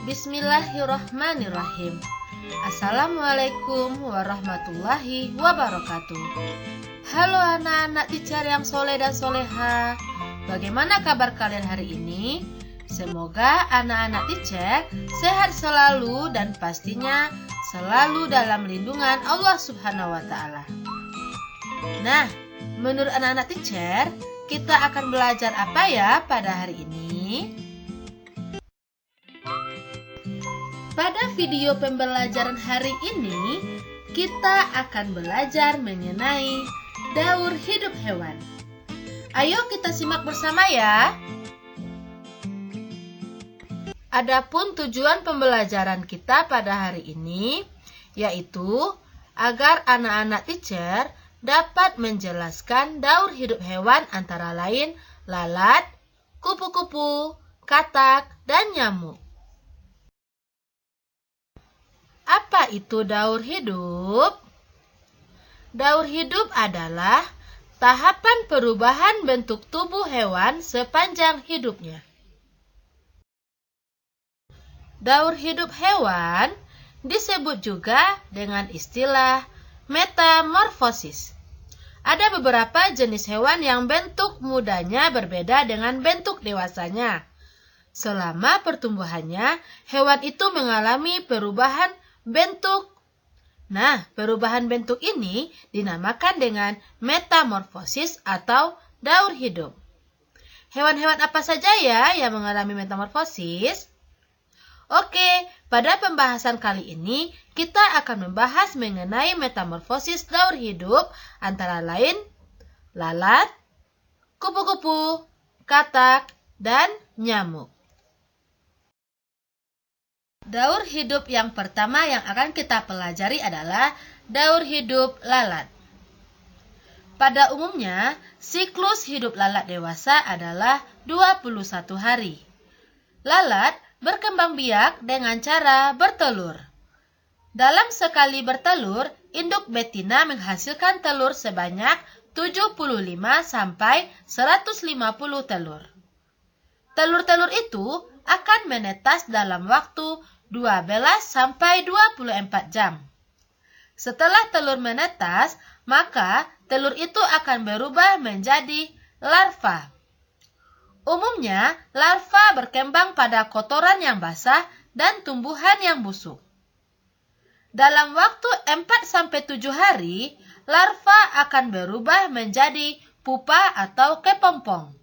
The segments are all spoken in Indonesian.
Bismillahirrahmanirrahim. Assalamualaikum warahmatullahi wabarakatuh. Halo anak-anak teacher yang soleh dan soleha. Bagaimana kabar kalian hari ini? Semoga anak-anak teacher sehat selalu dan pastinya selalu dalam lindungan Allah Subhanahu wa Ta'ala. Nah, menurut anak-anak teacher, kita akan belajar apa ya pada hari ini? Pada video pembelajaran hari ini, kita akan belajar mengenai daur hidup hewan. Ayo kita simak bersama ya. Adapun tujuan pembelajaran kita pada hari ini, yaitu agar anak-anak teacher dapat menjelaskan daur hidup hewan antara lain lalat, kupu-kupu, katak, dan nyamuk. Apa itu daur hidup? Daur hidup adalah tahapan perubahan bentuk tubuh hewan sepanjang hidupnya. Daur hidup hewan disebut juga dengan istilah metamorfosis. Ada beberapa jenis hewan yang bentuk mudanya berbeda dengan bentuk dewasanya. Selama pertumbuhannya, hewan itu mengalami perubahan bentuk. Nah, perubahan bentuk ini dinamakan dengan metamorfosis atau daur hidup. Hewan-hewan apa saja ya yang mengalami metamorfosis? Oke, pada pembahasan kali ini kita akan membahas mengenai metamorfosis daur hidup antara lain lalat, kupu-kupu, katak, dan nyamuk. Daur hidup yang pertama yang akan kita pelajari adalah daur hidup lalat. Pada umumnya, siklus hidup lalat dewasa adalah 21 hari. Lalat berkembang biak dengan cara bertelur. Dalam sekali bertelur, induk betina menghasilkan telur sebanyak 75 sampai 150 telur. Telur-telur itu akan menetas dalam waktu 12 sampai 24 jam. Setelah telur menetas, maka telur itu akan berubah menjadi larva. Umumnya, larva berkembang pada kotoran yang basah dan tumbuhan yang busuk. Dalam waktu 4-7 hari, larva akan berubah menjadi pupa atau kepompong.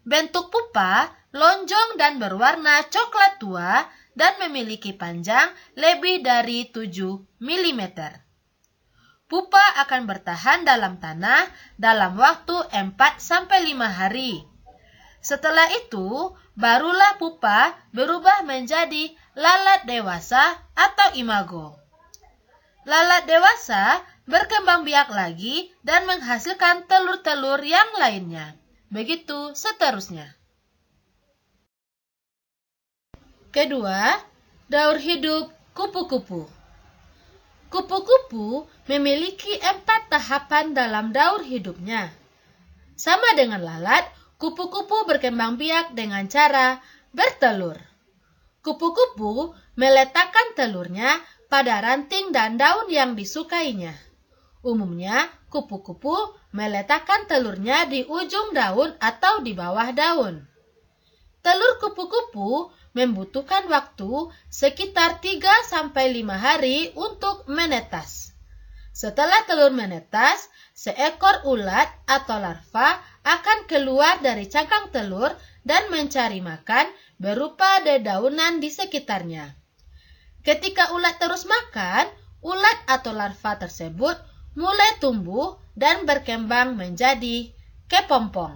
Bentuk pupa lonjong dan berwarna coklat tua dan memiliki panjang lebih dari 7 mm. Pupa akan bertahan dalam tanah dalam waktu 4-5 hari. Setelah itu, barulah pupa berubah menjadi lalat dewasa atau imago. Lalat dewasa berkembang biak lagi dan menghasilkan telur-telur yang lainnya. Begitu seterusnya. Kedua, daur hidup kupu-kupu. Kupu-kupu memiliki 4 tahapan dalam daur hidupnya. Sama dengan lalat, kupu-kupu berkembang biak dengan cara bertelur. Kupu-kupu meletakkan telurnya pada ranting dan daun yang disukainya. Umumnya, kupu-kupu meletakkan telurnya di ujung daun atau di bawah daun. Telur kupu-kupu membutuhkan waktu sekitar 3-5 hari untuk menetas. Setelah telur menetas, seekor ulat atau larva akan keluar dari cangkang telur dan mencari makan berupa dedaunan di sekitarnya. Ketika ulat terus makan, ulat atau larva tersebut mulai tumbuh dan berkembang menjadi kepompong.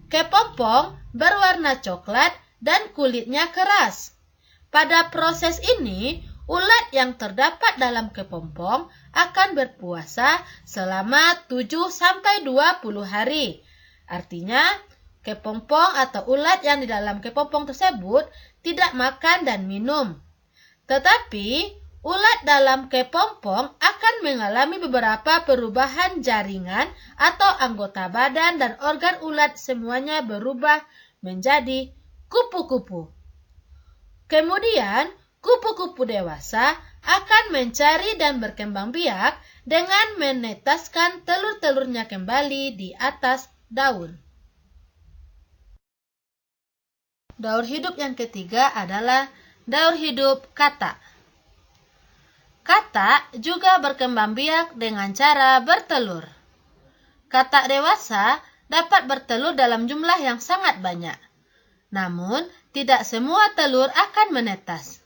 Kepompong berwarna coklat dan kulitnya keras. Pada proses ini, ulat yang terdapat dalam kepompong akan berpuasa selama 7-20 hari. Artinya, kepompong atau ulat yang di dalam kepompong tersebut tidak makan dan minum. Tetapi, ulat dalam kepompong akan mengalami beberapa perubahan jaringan atau anggota badan dan organ ulat semuanya berubah menjadi kupu-kupu. Kemudian, kupu-kupu dewasa akan mencari dan berkembang biak dengan menetaskan telur-telurnya kembali di atas daun. Daur hidup yang ketiga adalah daur hidup katak. Katak juga berkembang biak dengan cara bertelur. Katak dewasa dapat bertelur dalam jumlah yang sangat banyak. Namun, tidak semua telur akan menetas.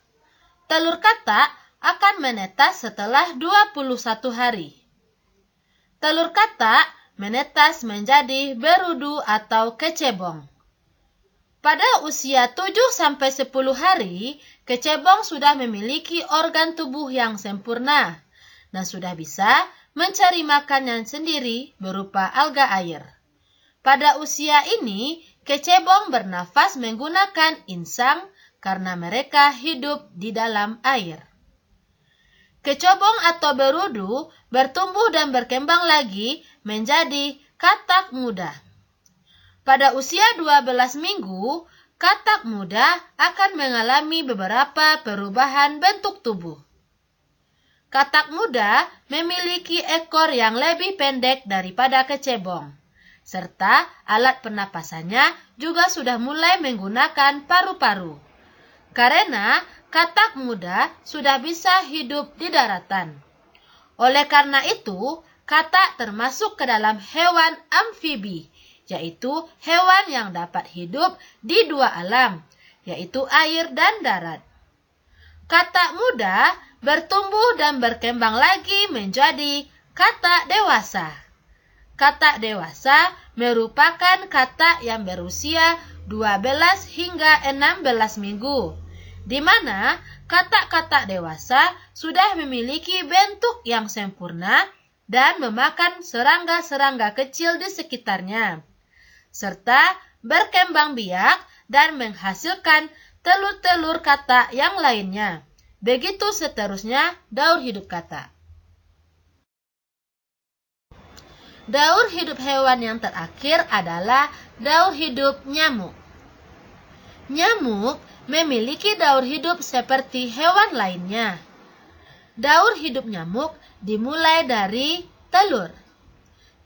Telur katak akan menetas setelah 21 hari. Telur katak menetas menjadi berudu atau kecebong. Pada usia 7-10 hari, kecebong sudah memiliki organ tubuh yang sempurna dan sudah bisa mencari makanan sendiri berupa alga air. Pada usia ini, kecebong bernafas menggunakan insang karena mereka hidup di dalam air. Kecebong atau berudu bertumbuh dan berkembang lagi menjadi katak muda. Pada usia 12 minggu, katak muda akan mengalami beberapa perubahan bentuk tubuh. Katak muda memiliki ekor yang lebih pendek daripada kecebong, serta alat pernapasannya juga sudah mulai menggunakan paru-paru. Karena katak muda sudah bisa hidup di daratan. Oleh karena itu, katak termasuk ke dalam hewan amfibi, yaitu hewan yang dapat hidup di dua alam, yaitu air dan darat. Katak muda bertumbuh dan berkembang lagi menjadi katak dewasa. Katak dewasa merupakan katak yang berusia 12 hingga 16 minggu, di mana katak-katak dewasa sudah memiliki bentuk yang sempurna dan memakan serangga-serangga kecil di sekitarnya, serta berkembang biak dan menghasilkan telur-telur katak yang lainnya. Begitu seterusnya daur hidup katak. Daur hidup hewan yang terakhir adalah daur hidup nyamuk. Nyamuk memiliki daur hidup seperti hewan lainnya. Daur hidup nyamuk dimulai dari telur.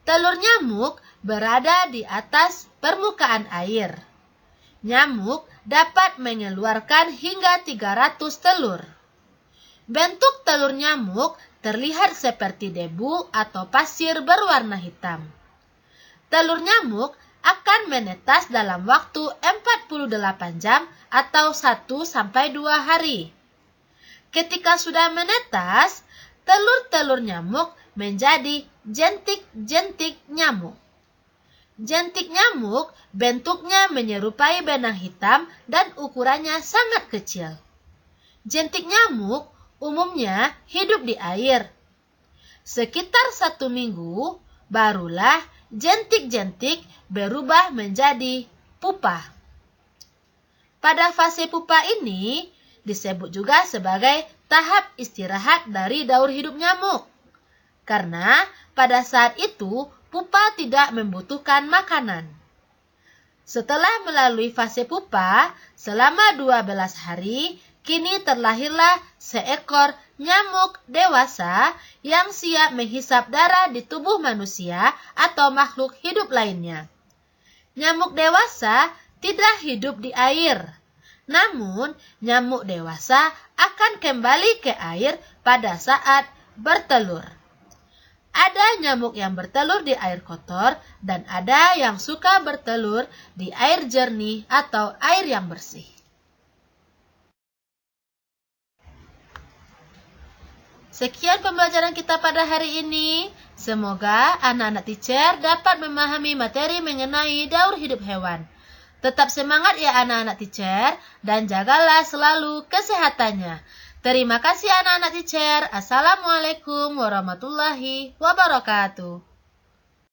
Telur nyamuk berada di atas permukaan air. Nyamuk dapat mengeluarkan hingga 300 telur. Bentuk telur nyamuk terlihat seperti debu atau pasir berwarna hitam. Telur nyamuk akan menetas dalam waktu 48 jam atau 1-2 hari. Ketika sudah menetas, telur-telur nyamuk menjadi jentik-jentik nyamuk. Jentik nyamuk bentuknya menyerupai benang hitam dan ukurannya sangat kecil. Jentik nyamuk umumnya hidup di air. Sekitar 1 minggu, barulah jentik-jentik berubah menjadi pupa. Pada fase pupa ini disebut juga sebagai tahap istirahat dari daur hidup nyamuk. Karena pada saat itu pupa tidak membutuhkan makanan. Setelah melalui fase pupa selama 12 hari, kini terlahirlah seekor nyamuk dewasa yang siap menghisap darah di tubuh manusia atau makhluk hidup lainnya. Nyamuk dewasa tidak hidup di air. Namun, nyamuk dewasa akan kembali ke air pada saat bertelur. Ada nyamuk yang bertelur di air kotor dan ada yang suka bertelur di air jernih atau air yang bersih. Sekian pembelajaran kita pada hari ini. Semoga anak-anak teacher dapat memahami materi mengenai daur hidup hewan. Tetap semangat ya anak-anak teacher dan jagalah selalu kesehatannya. Terima kasih anak-anak teacher. Assalamualaikum warahmatullahi wabarakatuh.